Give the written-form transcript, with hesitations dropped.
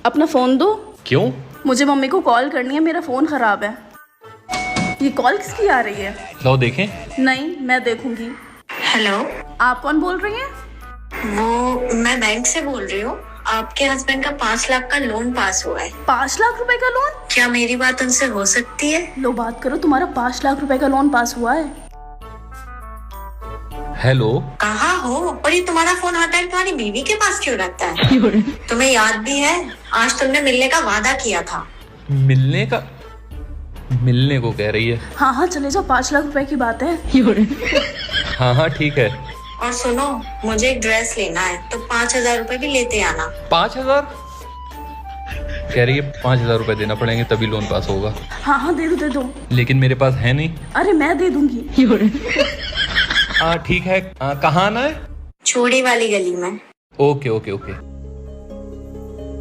अपना फोन दो। क्यों? मुझे मम्मी को कॉल करनी है, मेरा फोन खराब है। ये कॉल किसकी आ रही है? लो देखें। नहीं, मैं देखूंगी। हेलो, आप कौन बोल रही हैं? वो मैं बैंक से बोल रही हूँ। आपके हस्बैंड का 5 लाख का लोन पास हुआ है। 5 लाख रुपए का लोन? क्या मेरी बात उनसे हो सकती है? लो बात करो, तुम्हारा 5 लाख रुपए का लोन पास हुआ है। हेलो, कहाँ हो? और ये तुम्हारा फोन हर टाइम तुम्हारी बीवी के पास क्यों रहता है? तुम्हें याद भी है, आज तुमने मिलने का वादा किया था। मिलने को कह रही है। हाँ चले जाओ, 5 लाख रुपए की बात है। हाँ ठीक है। और सुनो, मुझे एक ड्रेस लेना है तो 5,000 रुपए भी लेते आना। 5,000 कह रही है? 5,000 रुपए देना पड़ेंगे तभी लोन पास होगा। हाँ दे दो। लेकिन मेरे पास है नहीं। अरे मैं दे दूंगी। ठीक है। कहाँ आना है? छोड़ी वाली गली में। ओके।